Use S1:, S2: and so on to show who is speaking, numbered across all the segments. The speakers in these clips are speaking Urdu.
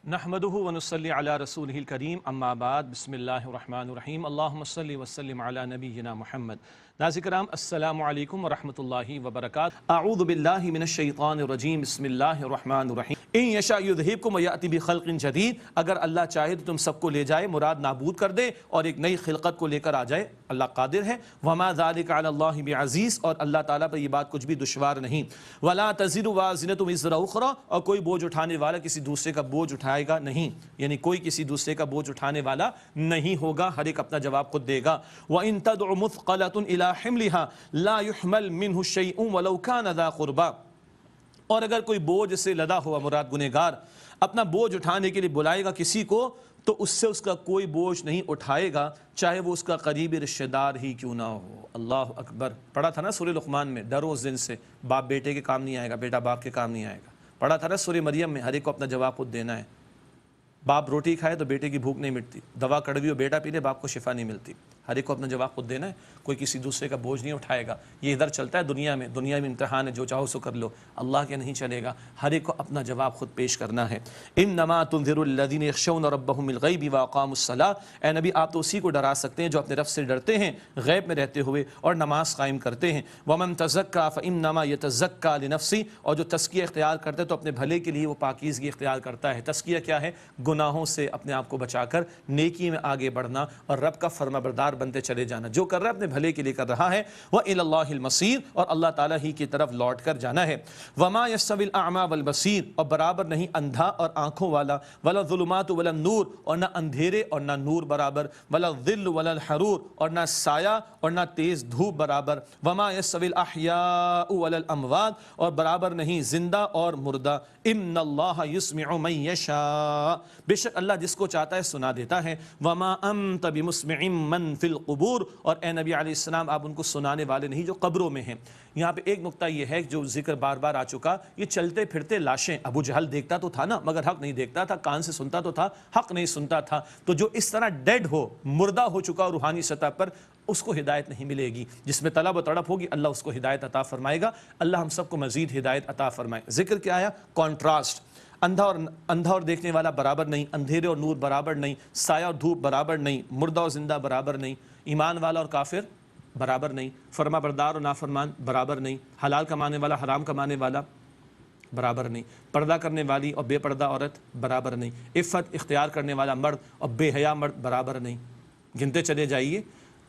S1: نحمدہ ونصلی علی رسولہ الکریم اما بعد بسم اللہ الرحمن الرحیم اللہم صلی وسلم علی نبینا محمد۔ ناظرین کرام السلام علیکم ورحمۃ اللہ وبرکاتہ۔ اعوذ باللہ من الشیطان الرجیم بسم اللہ الرحمن الرحیم۔ ان یشاء یذہبکم ویأتی بخلق جدید، اگر اللہ چاہے تو تم سب کو لے جائے، مراد نابود کر دے اور ایک نئی خلقت کو لے کر آ جائے، اللہ قادر ہے۔ وما ذلک علی اللہ بعزیز، اور اللہ تعالیٰ پر یہ بات کچھ بھی دشوار نہیں۔ ولا تزر وازرۃ وزر اخری، اور کوئی بوجھ اٹھانے والا کسی دوسرے کا بوجھ اٹھائے گا نہیں، یعنی کوئی کسی دوسرے کا بوجھ اٹھانے والا نہیں ہوگا، ہر ایک اپنا جواب خود دے گا۔ وَإِن تَدْعُ مُثْقَلَةٌ إِلَىٰ حِمْلِهَا لَا يُحْمَلْ مِنْهُ شَيْءٌ وَلَوْ كَانَ ذَا قُرْبَىٰ، اور اگر کوئی بوجھ سے لدا ہوا مراد گنہگار اپنا بوجھ اٹھانے کے لیے بلائے گا کسی کو، تو اس سے اس کا کوئی بوجھ نہیں اٹھائے گا، چاہے وہ اس کا قریبی رشتہ دار ہی کیوں نہ ہو۔ اللہ اکبر۔ پڑھا تھا نا سورہ لقمان میں، ڈرو اس دن سے، باپ بیٹے کے کام نہیں آئے گا، بیٹا باپ کے کام نہیں آئے گا۔ پڑھا تھا نا سورہ مریم میں، ہر ایک کو اپنا جواب خود دینا ہے۔ باپ روٹی کھائے تو بیٹے کی بھوک نہیں مٹتی، دوا کڑوی ہو بیٹا پی لے باپ کو شفا نہیں ملتی، ہر ایک کو اپنا جواب خود دینا ہے، کوئی کسی دوسرے کا بوجھ نہیں اٹھائے گا۔ یہ ادھر چلتا ہے دنیا میں امتحان ہے، جو چاہو سو کر لو، اللہ کے نہیں چلے گا، ہر ایک کو اپنا جواب خود پیش کرنا ہے۔ انما تنذر الذین یخشون ربهم بالغیب واقاموا الصلاۃ، اے نبی آپ تو اسی کو ڈرا سکتے ہیں جو اپنے رب سے ڈرتے ہیں غیب میں رہتے ہوئے اور نماز قائم کرتے ہیں۔ ومن تزکا فانما یتزکا لنفسہ، اور جو تزکیہ اختیار کرتا ہے تو اپنے بھلے کے لیے وہ پاکیزگی اختیار کرتا ہے۔ تزکیہ کیا ہے؟ گناہوں سے اپنے آپ کو بچا کر نیکی میں آگے بڑھنا اور رب کا فرما بردار بنتے چلے جانا، جو کر رہا ہے اپنے بھلے کے لیے کر رہا ہے۔ وَإِلَى اللَّهِ الْمَصِيرُ، اور اللہ تعالیٰ ہی کی طرف لوٹ کر جانا ہے۔ وَمَا يَسْتَوِي الْأَعْمَى وَالْبَصِيرُ، اور برابر نہیں اندھا اور آنکھوں والا، وَلَا الظُّلُمَاتُ وَلَا النُّورُ، اور نہ اندھیرے اور نہ نور برابر، وَلَا الظِّلُّ وَلَا الْحَرُورُ، اور نہ سایہ اور نہ تیز دھوپ برابر، وَمَا يَسْتَوِي الْأَحْيَاءُ وَلَا الْأَمْوَاتُ، اور برابر نہیں زندہ اور مردہ۔ إِنَّ اللَّهَ يُسْمِعُ مَن يَشَاءُ، بے شک اللہ جس کو چاہتا ہے سنا دیتا ہے۔ وَمَا أَنْتَ بِمُسْمِعٍ مَّن فِي الْقُبُورِ، اور اے نبی علیہ السلام آپ ان کو سنانے والے نہیں جو قبروں میں ہیں۔ یہاں پہ ایک نقطہ یہ ہے جو ذکر بار بار آ چکا، یہ چلتے پھرتے لاشیں، ابو جہل دیکھتا تو تھا نا مگر حق نہیں دیکھتا تھا، کان سے سنتا تو تھا حق نہیں سنتا تھا، تو جو اس طرح ڈیڈ ہو، مردہ ہو چکا روحانی سطح پر، اس کو ہدایت نہیں ملے گی۔ جس میں طلب و تڑپ ہوگی اللہ اس کو ہدایت عطا فرمائے گا۔ اللہ ہم سب کو مزید ہدایت عطا فرمائے۔ ذکر کیا آیا؟ کانٹراسٹ، اندھا اور دیکھنے والا برابر نہیں، اندھیرے اور نور برابر نہیں، سایہ اور دھوپ برابر نہیں، مردہ اور زندہ برابر نہیں، ایمان والا اور کافر برابر نہیں، فرما بردار اور نافرمان برابر نہیں، حلال کمانے والا حرام کمانے والا برابر نہیں، پردہ کرنے والی اور بے پردہ عورت برابر نہیں، عفت اختیار کرنے والا مرد اور بے حیا مرد برابر نہیں۔ گنتے چلے جائیے،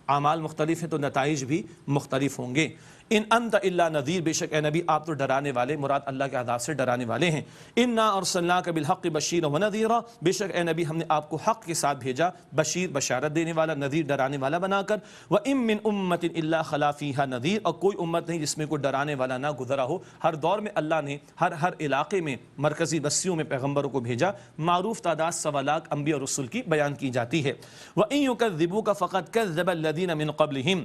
S1: اعمال مختلف ہیں تو نتائج بھی مختلف ہوں گے۔ ان انت الا نذیر، بے شک اے نبی آپ تو ڈرانے والے، مراد اللہ کے عذاب سے ڈرانے والے ہیں۔ انا ارسلناک بالحق بشیرا ونذیرا، بے شک اے نبی ہم نے آپ کو حق کے ساتھ بھیجا، بشیر بشارت دینے والا، نذیر ڈرانے والا بنا کر۔ وان من امۃ الا خلا فیہا نذیر، اور کوئی امت نہیں جس میں کوئی ڈرانے والا نہ گزرا ہو۔ ہر دور میں اللہ نے ہر علاقے میں مرکزی بستیوں میں پیغمبروں کو بھیجا، معروف تعداد 1.25 لاکھ انبیاء اور رسل کی بیان کی جاتی ہے۔ وان یکذبوک فقد کذب الذین من قبلہم،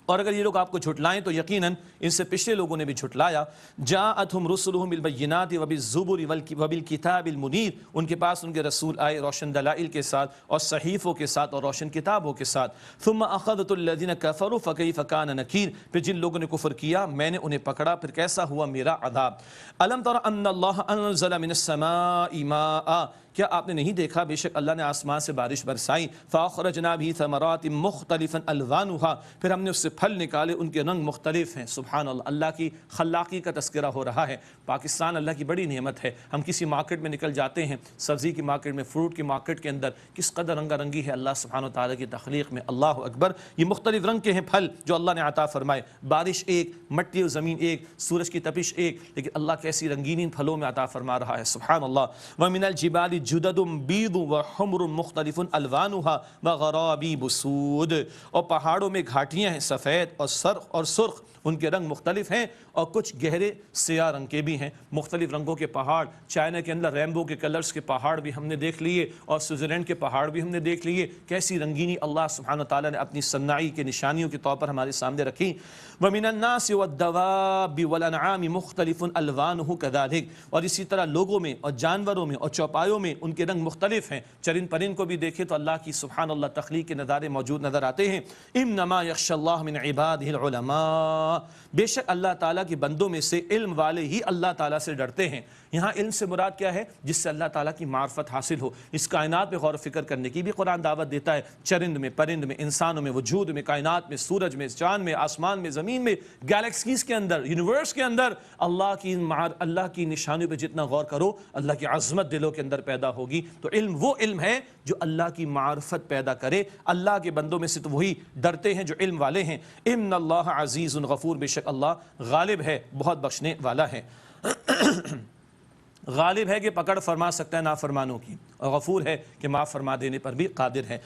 S1: اور اگر یہ لوگ آپ کو جھٹلائیں تو یقیناً ان سے پچھلے لوگوں نے بھی جھٹلایا۔ جاءتہم رسلہم بالبینات وبالزبر وبالکتاب المنیر، ان کے پاس ان کے رسول آئے روشن دلائل کے ساتھ اور صحیفوں کے ساتھ اور روشن کتابوں کے ساتھ۔ ثم اخذت الذین کفروا فکیف کان نکیر، پھر جن لوگوں نے کفر کیا میں نے انہیں پکڑا، پھر کیسا ہوا میرا عذاب۔ الم تر ان اللہ انزل من السماء ماء، کیا آپ نے نہیں دیکھا بے شک اللہ نے آسمان سے بارش برسائی، فاخرجنا بھی ثمرات مختلفا الوانها، پھر ہم نے اس سے پھل نکالے ان کے رنگ مختلف ہیں۔ سبحان اللہ، اللہ کی خلاقی کا تذکرہ ہو رہا ہے۔ پاکستان اللہ کی بڑی نعمت ہے، ہم کسی مارکیٹ میں نکل جاتے ہیں، سبزی کی مارکیٹ میں، فروٹ کی مارکیٹ کے اندر، کس قدر رنگا رنگی ہے اللہ سبحانہ وتعالیٰ کی تخلیق میں۔ اللہ اکبر، یہ مختلف رنگ کے ہیں پھل جو اللہ نے عطا فرمائے، بارش ایک، مٹی و زمین ایک، سورج کی تپش ایک، لیکن اللہ کیسی رنگینی ان پھلوں میں عطا فرما رہا ہے۔ سبحان اللہ۔ ومن الجبال جدد بیض وحمر مختلف الوانها وغرابیب سود، اور پہاڑوں میں گھاٹیاں ہیں سفید اور سرخ، ان کے رنگ مختلف ہیں اور کچھ گہرے سیاہ رنگ کے بھی ہیں۔ مختلف رنگوں کے پہاڑ، چائنا کے اندر ریمبو کے کلرز کے پہاڑ بھی ہم نے دیکھ لیے اور سوئٹزرلینڈ کے پہاڑ بھی ہم نے دیکھ لیے، کیسی رنگینی اللہ سبحانہ تعالیٰ نے اپنی صناعی کے نشانیوں کے طور پر ہمارے سامنے رکھی۔ وَمِنَ النَّاسِ وَالدَّوَابِ وَالْأَنْعَامِ مُخْتَلِفٌ أَلْوَانُهُ كَذَلِكَ، اور اسی طرح لوگوں میں اور جانوروں میں اور چوپایوں میں ان کے رنگ مختلف ہیں۔ چرند پرند کو بھی دیکھے تو اللہ کی سبحان اللہ تخلیق کے نظارے موجود نظر آتے ہیں۔ انما یخشی اللہ من عبادہ العلماء، بے شک اللہ تعالیٰ کے بندوں میں سے علم والے ہی اللہ تعالیٰ سے ڈرتے ہیں۔ یہاں علم سے مراد کیا ہے؟ جس سے اللہ تعالیٰ کی معرفت حاصل ہو۔ اس کائنات میں غور و فکر کرنے کی بھی قرآن دعوت دیتا ہے، چرند میں، پرند میں، انسانوں میں، وجود میں، کائنات میں، سورج میں، چاند میں، آسمان میں، زمین میں، گیلیکسیز کے اندر، یونیورس کے اندر اللہ کی نشانیوں پہ جتنا غور کرو اللہ کی عظمت دلوں کے اندر پیدا ہوگی۔ تو علم وہ علم ہے جو اللہ کی معرفت پیدا کرے۔ اللہ کے بندوں میں سے تو وہی ڈرتے ہیں جو علم والے ہیں۔ ان اللہ عزیز غفور، بے شک اللہ غالب ہے، بہت بخشنے والا ہے۔ غالب ہے کہ پکڑ فرما سکتا ہے نافرمانوں کی، اور غفور ہے کہ معاف فرما دینے پر بھی قادر ہے۔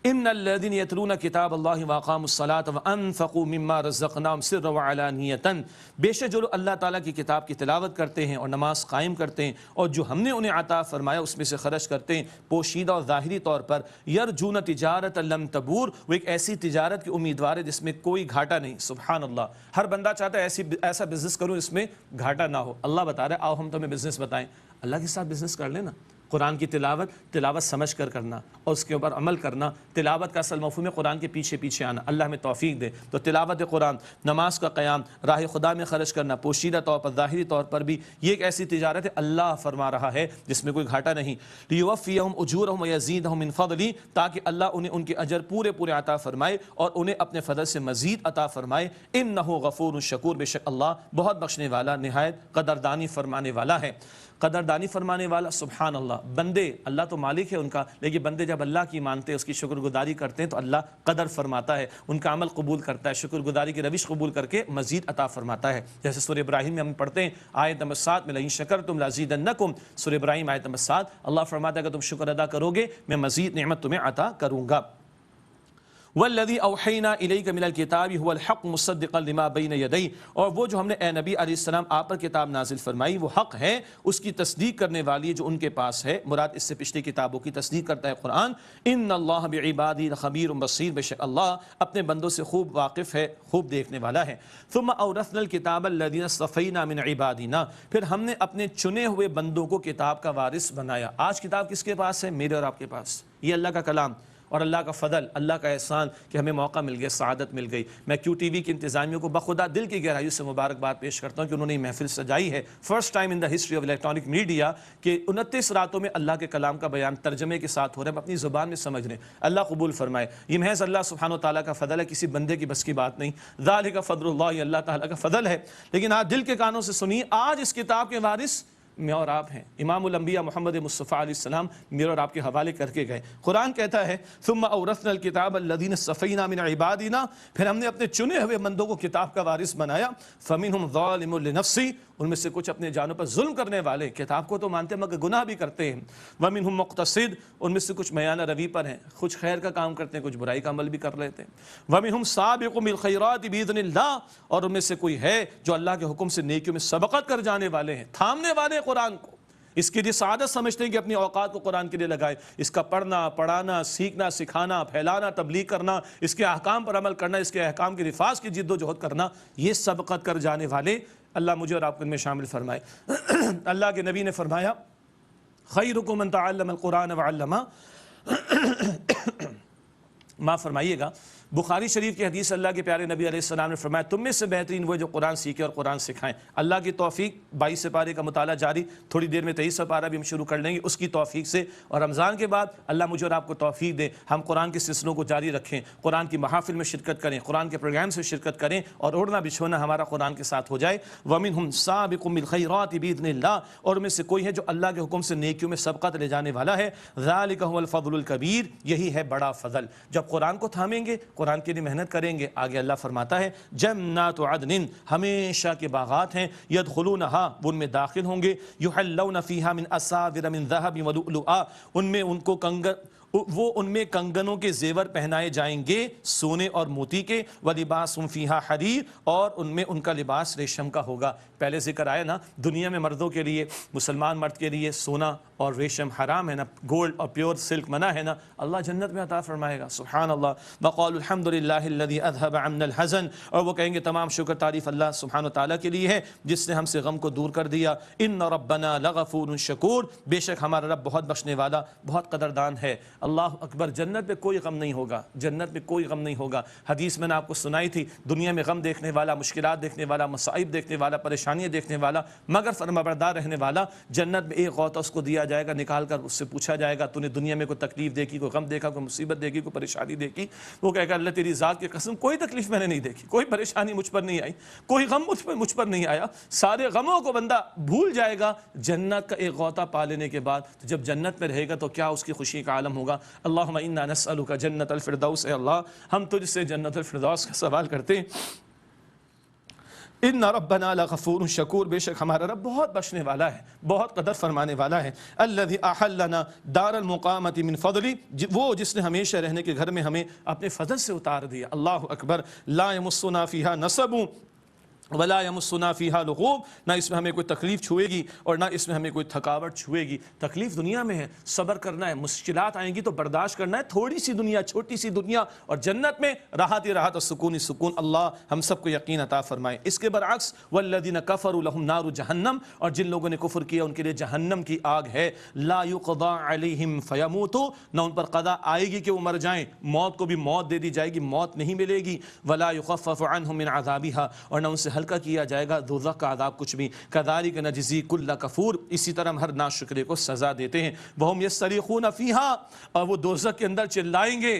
S1: ان الذين يتلون كتاب الله واقاموا الصلاة وانفقوا مما رزقناهم سرا وعلانية، بے شک جو لوگ اللہ تعالیٰ کی کتاب کی تلاوت کرتے ہیں اور نماز قائم کرتے ہیں اور جو ہم نے انہیں عطا فرمایا اس میں سے خرچ کرتے ہیں پوشیدہ اور ظاہری طور پر، یرجون تجارت لن تبور، وہ ایک ایسی تجارت کی امیدوار ہے جس میں کوئی گھاٹا نہیں۔ سبحان اللہ، ہر بندہ چاہتا ہے ایسا بزنس کروں جس میں گھاٹا نہ ہو۔ اللہ بتا رہا ہے آؤ ہم تمہیں بزنس بتائیں، اللہ کے ساتھ بزنس کر لینا۔ قرآن کی تلاوت سمجھ کر کرنا اور اس کے اوپر عمل کرنا۔ تلاوت کا اصل مفہوم ہے قرآن کے پیچھے پیچھے آنا، اللہ ہمیں توفیق دے۔ تو تلاوت قرآن، نماز کا قیام، راہ خدا میں خرچ کرنا، پوشیدہ طور پر ظاہری طور پر بھی، یہ ایک ایسی تجارت ہے اللہ فرما رہا ہے جس میں کوئی گھاٹا نہیں۔ لیوفیہم اجورہم ویزیدہم من فضلہ، تاکہ اللہ انہیں ان کے اجر پورے پورے عطا فرمائے اور انہیں اپنے فضل سے مزید عطا فرمائے۔ انہ غفور شکور، بے شک اللہ بہت بخشنے والا، نہایت قدردانی فرمانے والا ہے۔ قدردانی فرمانے والا، سبحان اللہ۔ بندے، اللہ تو مالک ہے ان کا، لیکن بندے جب اللہ کی مانتے ہیں، اس کی شکر گزاری کرتے ہیں تو اللہ قدر فرماتا ہے، ان کا عمل قبول کرتا ہے، شکر گزاری کی روش قبول کر کے مزید عطا فرماتا ہے۔ جیسے سورہ ابراہیم میں ہم پڑھتے ہیں آیت نمبر 7 میں لئن شکرتم لازیدنکم، سورہ ابراہیم آیت نمبر 7، اللہ فرماتا ہے کہ تم شکر ادا کرو گے میں مزید نعمت تمہیں عطا کروں گا۔ والذی اوحینا الیک من الکتاب هو الحق مصدقا لما بین یدیہ، اور وہ جو ہم نے اے نبی علیہ السلام آپ پر کتاب نازل فرمائی وہ حق ہے، اس کی تصدیق کرنے والی جو ان کے پاس ہے، مراد اس سے پچھلی کتابوں کی تصدیق کرتا ہے قرآن۔ ان اللہ بعبادہ خبیر بصیر، بے شک اللہ اپنے بندوں سے خوب واقف ہے، خوب دیکھنے والا ہے۔ ثم اورثنا الکتاب الذین اصطفینا من عبادنا، پھر ہم نے اپنے چنے ہوئے بندوں کو کتاب کا وارث بنایا۔ آج کتاب کس کے پاس ہے؟ میرے اور آپ کے پاس۔ یہ اللہ کا کلام اور اللہ کا فضل، اللہ کا احسان کہ ہمیں موقع مل گیا، سعادت مل گئی۔ میں کیو ٹی وی کی انتظامیوں کو بخدا دل کی گہرائیوں سے مبارکباد پیش کرتا ہوں کہ انہوں نے یہ محفل سجائی ہے، first time in the history of electronic media, کہ 29 راتوں میں اللہ کے کلام کا بیان ترجمے کے ساتھ ہو رہا ہے، ہم اپنی زبان میں سمجھ رہے ہیں۔ اللہ قبول فرمائے، یہ محض اللہ سبحانہ و تعالیٰ کا فضل ہے، کسی بندے کی بس کی بات نہیں۔ ذالک فضل اللہ، اللہ تعالیٰ کا فضل ہے۔ لیکن آج دل کے کانوں سے سنیے، آج اس کتاب کے وارث میں اور آپ ہیں۔ امام الانبیاء محمد مصطفیٰ علیہ السلام میرے اور آپ کے حوالے کر کے گئے۔ قرآن کہتا ہے ثم اورثنا الکتاب الذین اصطفینا من عبادنا، پھر ہم نے اپنے چنے ہوئے بندوں کو کتاب کا وارث بنایا۔ فمنہم ظالم لنفسہ، ان میں سے کچھ اپنے جانوں پر ظلم کرنے والے، کتاب کو تو مانتے ہیں مگر گناہ بھی کرتے ہیں۔ ومنہم مقتصد، ان میں سے کچھ میانہ روی پر ہیں، کچھ خیر کا کام کرتے ہیں، کچھ برائی کا عمل بھی کر لیتے ہیں۔ ومنہم سابق بالخیرات باذن اللہ، اور ان میں سے کوئی ہے جو اللہ کے حکم سے نیکیوں میں سبقت کر جانے والے ہیں، تھامنے والے قرآن کو، اس کے لیے سعادت سمجھتے ہیں کہ اپنی اوقات کو قرآن کے لیے لگائے، اس کا پڑھنا، پڑھانا، سیکھنا، سکھانا، پھیلانا، تبلیغ کرنا، اس کے احکام پر عمل کرنا، اس کے احکام کے نفاذ کی جد و جہد کرنا، یہ سبقت کر جانے والے اللہ مجھے اور آپ کو ان میں شامل فرمائے۔ اللہ کے نبی نے فرمایا خیرکم من تعلم القرآن وعلمہ، معاف فرمائیے گا، بخاری شریف کی حدیث اللہ کے پیارے نبی علیہ السلام نے فرمایا تم میں سے بہترین وہ جو قرآن سیکھے اور قرآن سکھائیں۔ اللہ کی توفیق 22 سپارے کا مطالعہ جاری، تھوڑی دیر میں 23 سپارہ بھی ہم شروع کر لیں گے اس کی توفیق سے، اور رمضان کے بعد اللہ مجھے اور آپ کو توفیق دے ہم قرآن کے سلسلوں کو جاری رکھیں، قرآن کی محافل میں شرکت کریں، قرآن کے پروگرام سے شرکت کریں، اور اڑنا بچھونا ہمارا قرآن کے ساتھ ہو جائے۔ وَمِنْهُمْ سَابِقٌ بِالْخَيْرَاتِ بِإِذْنِ اللَّهِ، اور میں سے کوئی ہے جو اللہ کے حکم سے نیکیوں میں سبقت لے جانے والا ہے۔ ذَلِكَ هُوَ الْفَضْلُ الْكَبِيرُ، یہی ہے بڑا فضل۔ جب قرآن کو تھامیں گے، قرآن کے لیے محنت کریں گے، آگے اللہ فرماتا ہے جنات عدن، ہمیشہ کے باغات ہیں، یدخلونہا، وہ ان میں داخل ہوں گے، یحلون فیہا من اساور من ذہب ولؤلؤا، ان میں کنگنوں کے زیور پہنائے جائیں گے سونے اور موتی کے، وَلِبَاسٌ فِيهَا حَرِيرٌ، اور ان میں ان کا لباس ریشم کا ہوگا۔ پہلے ذکر آیا نا، دنیا میں مردوں کے لیے، مسلمان مرد کے لیے سونا اور ریشم حرام ہے نا، گولڈ اور پیور سلک منع ہے نا، اللہ جنت میں عطا فرمائے گا، سبحان اللہ۔ وَقَالُوا الْحَمْدُ لِلَّهِ الَّذِي أَذْهَبَ عَنَّا الْحَزَنَ، اور وہ کہیں گے تمام شکر تعریف اللہ سبحانہ وتعالیٰ کے لیے ہے جس نے ہم سے غم کو دور کر دیا۔ إِنَّ رَبَّنَا لَغَفُورٌ شَكُورٌ، بے شک ہمارا رب بہت بخشنے والا، بہت قدردان ہے۔ اللہ اکبر. جنت میں کوئی غم نہیں ہوگا, جنت میں کوئی غم نہیں ہوگا. حدیث میں نے آپ کو سنائی تھی, دنیا میں غم دیکھنے والا, مشکلات دیکھنے والا, مصائب دیکھنے والا, پریشانیاں دیکھنے والا, مگر فرمانبردار رہنے والا, جنت میں ایک غوطہ اس کو دیا جائے گا, نکال کر اس سے پوچھا جائے گا تو نے دنیا میں کوئی تکلیف دیکھی, کوئی غم دیکھا, کوئی مصیبت دیکھی, کوئی پریشانی دیکھی؟ وہ کہے گا اللہ تیری ذات کی قسم کوئی تکلیف میں نے نہیں دیکھی, کوئی پریشانی مجھ پر نہیں آئی, کوئی غم مجھ پر نہیں آیا. سارے غموں کو بندہ بھول جائے گا جنت کا ایک غوطہ پا لینے کے بعد. تو جب جنت میں رہے گا تو کیا اس کی خوشی کا عالم ہوگا. اللہم انا نسألک جنت الفردوس. اے اللہ ہم تجھ سے جنت الفردوس کا سوال کرتے ہیں. ان ربنا لغفور شکور, بے شک ہمارا رب بہت بخشنے والا ہے, بہت قدر فرمانے والا ہے. الذی احلنا دار المقامۃ من فضلی, وہ جس نے ہمیشہ رہنے کے گھر میں ہمیں اپنے فضل سے اتار دیا. اللہ اکبر. لا یمسنا فیہا نصب ولا یمسنا فیہا لغوب, نہ اس میں ہمیں کوئی تکلیف چھوئے گی اور نہ اس میں ہمیں کوئی تھکاوٹ چھوئے گی. تکلیف دنیا میں ہے, صبر کرنا ہے, مشکلات آئیں گی تو برداشت کرنا ہے, تھوڑی سی دنیا, چھوٹی سی دنیا, اور جنت میں راحت ہی راحت اور سکون ہی سکون. اللہ ہم سب کو یقین عطا فرمائے. اس کے برعکس والذین کفروا لهم نار جہنم, اور جن لوگوں نے کفر کیا ان کے لیے جہنم کی آگ ہے. لا یقضى علیہم فیموتوا, نہ ان پر قضا آئے گی کہ وہ مر جائیں, موت کو بھی موت دے دی جائے گی, موت نہیں ملے گی. ولا یخفف عنہم من عذابها, اور نہ ان سے ہلکا کیا جائے گا دوزخ کا عذاب کچھ بھی. کذالک نجزی کل کفور, اسی طرح ہم ہر ناشکرے کو سزا دیتے ہیں. وہم یصرخون فیہا, اور وہ دوزخ کے اندر چلائیں گے.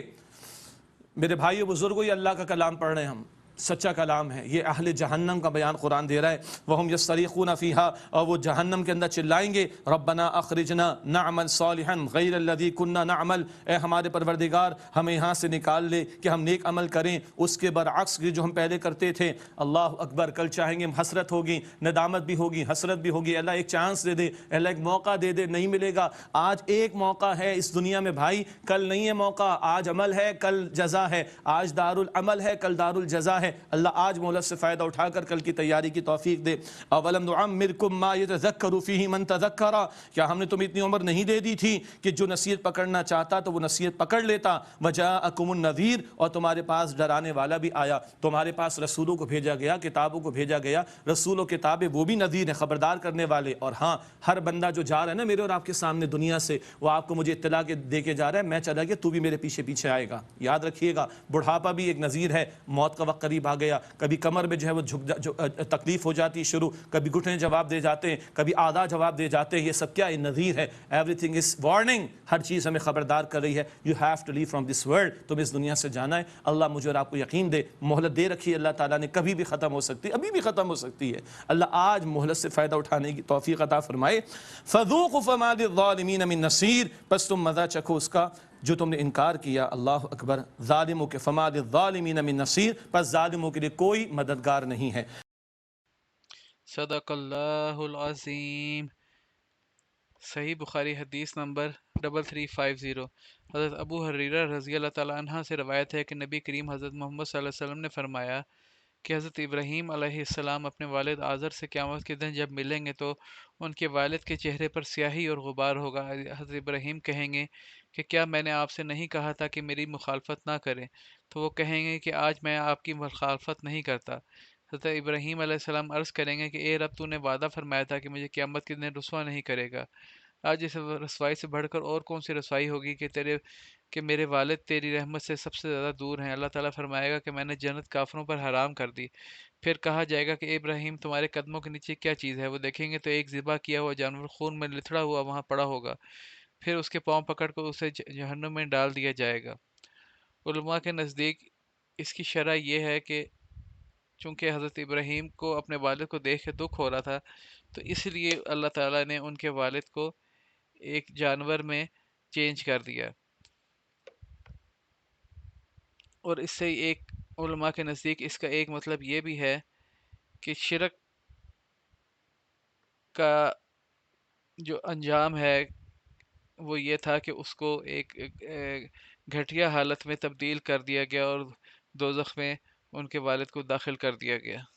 S1: میرے بھائیو بزرگوں, یہ اللہ کا کلام پڑھ رہے ہیں ہم, سچا کلام ہے, یہ اہل جہنم کا بیان قرآن دے رہا ہے. وہم یصرخون فیہا, اور وہ جہنم کے اندر چلائیں گے, ربنا اخرجنا نعمل صالحا غیر الذی کنا نعمل, اے ہمارے پروردگار ہمیں یہاں سے نکال لے کہ ہم نیک عمل کریں اس کے برعکس جو ہم پہلے کرتے تھے. اللہ اکبر. کل چاہیں گے, حسرت ہوگی, ندامت بھی ہوگی, حسرت بھی ہوگی. اللہ ایک چانس دے دے, اللہ ایک موقع دے دے, نہیں ملے گا. آج ایک موقع ہے اس دنیا میں بھائی, کل نہیں ہے موقع. آج عمل ہے, کل جزا ہے. آج دار العمل ہے, کل دار الجزا ہے. اللہ آج مہلت سے فائدہ اٹھا کر کل کی تیاری کی توفیق دے. اولم نعمرکم ما یتذکر فیہ من تذکر, کیا ہم نے تمہیں اتنی عمر نہیں دے دی تھی کہ جو نصیحت پکڑنا چاہتا تو وہ نصیحت پکڑ لیتا. وجاءکم النذیر, اور تمہارے پاس ڈرانے والا بھی آیا. تمہارے پاس رسولوں کو بھیجا گیا, کتابوں کو بھیجا گیا. رسول و کتابیں وہ بھی نذیر ہیں, خبردار کرنے والے. اور ہاں, ہر بندہ جو جا رہا ہے نا میرے اور آپ کے سامنے دنیا سے, وہ آپ کو مجھے اطلاع دے کے جا رہا ہے میں چلا گیا تو بھی میرے پیچھے پیچھے آئے گا. یاد رکھیے گا, بڑھاپا بھی ایک نذیر ہے, موت کا وقت قریب آ گیا. کبھی کمر میں جو ہے وہ تکلیف ہو جاتی شروع, کبھی گھٹنے جواب دے جاتے ہیں, کبھی آدھا جواب دے جاتے ہیں. یہ سب کیا نذیر ہے. ایوری تھنگ از وارننگ, ہر چیز ہمیں خبردار کر رہی ہے. You have to leave from this world, تم اس دنیا سے جانا ہے. اللہ مجھے اور آپ کو یقین دے, مہلت دے رکھی ہے اللہ تعالیٰ نے, کبھی بھی ختم ہو سکتی, ابھی بھی ختم ہو سکتی ہے. اللہ آج مہلت سے فائدہ اٹھانے کی توفیق عطا فرمائے. فذوقوا فما للظالمین من نصیر, پس تم مزہ چکھو اس کا جو تم نے انکار کیا. اللہ اکبر. ظالموں کے فما للظالمین من نصیر, پس ظالموں کے لیے کوئی مددگار نہیں ہے.
S2: صدق اللہ العظیم. صحیح بخاری حدیث نمبر 3350. حضرت ابو ہریرہ رضی اللہ تعالیٰ عنہ سے روایت ہے کہ نبی کریم حضرت محمد صلی اللہ علیہ وسلم نے فرمایا کہ حضرت ابراہیم علیہ السلام اپنے والد آزر سے قیامت کے دن جب ملیں گے تو ان کے والد کے چہرے پر سیاہی اور غبار ہوگا. حضرت ابراہیم کہیں گے کہ کیا میں نے آپ سے نہیں کہا تھا کہ میری مخالفت نہ کریں؟ تو وہ کہیں گے کہ آج میں آپ کی مخالفت نہیں کرتا. حضرت ابراہیم علیہ السلام عرض کریں گے کہ اے رب, تو نے وعدہ فرمایا تھا کہ مجھے قیامت کے دن رسوا نہیں کرے گا. آج اس رسوائی سے بڑھ کر اور کون سی رسوائی ہوگی کہ میرے والد تیری رحمت سے سب سے زیادہ دور ہیں. اللہ تعالیٰ فرمائے گا کہ میں نے جنت کافروں پر حرام کر دی. پھر کہا جائے گا کہ اے ابراہیم, تمہارے قدموں کے نیچے کیا چیز ہے؟ وہ دیکھیں گے تو ایک ذبح کیا ہوا جانور خون میں لتھڑا ہوا وہاں پڑا ہوگا. پھر اس کے پاؤں پکڑ کر اسے جہنم میں ڈال دیا جائے گا. علماء کے نزدیک اس کی شرح یہ ہے کہ چونکہ حضرت ابراہیم کو اپنے والد کو دیکھ کے دکھ ہو رہا تھا, تو اس لیے اللہ تعالیٰ نے ان کے والد کو ایک جانور میں چینج کر دیا. اور اس سے ایک علماء کے نزدیک اس کا ایک مطلب یہ بھی ہے کہ شرک کا جو انجام ہے وہ یہ تھا کہ اس کو ایک گھٹیا حالت میں تبدیل کر دیا گیا اور دوزخ میں ان کے والد کو داخل کر دیا گیا.